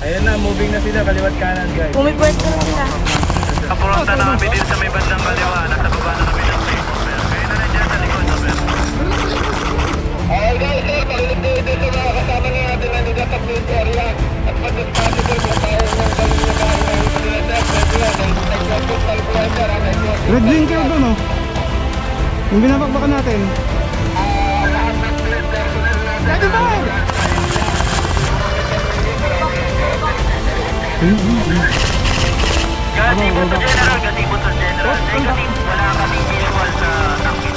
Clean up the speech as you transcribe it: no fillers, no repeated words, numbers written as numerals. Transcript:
Ayun na, moving na sila, kaliwat kanan guys. Pumipwesto na sila. Kapunta na kami din sa may bandang kaliwa. Nasa baba na kami ng Facebook. Kaya na nandiyan sa likod. Okay guys, sir, pakilig dito sa mga kasama na natin na nila sa Blue area. At pag-possible kung tayo ng galing na bahay na ito nila, sir, pwede yan. Nag-postal po yan, sir. Red link kayo doon, oh. Yung binabakbakan natin. Lahat ng police personnel natin. Pwede ba? Gasibo to General, Gasibo to General. Kasi wala kaming visual sa tangki.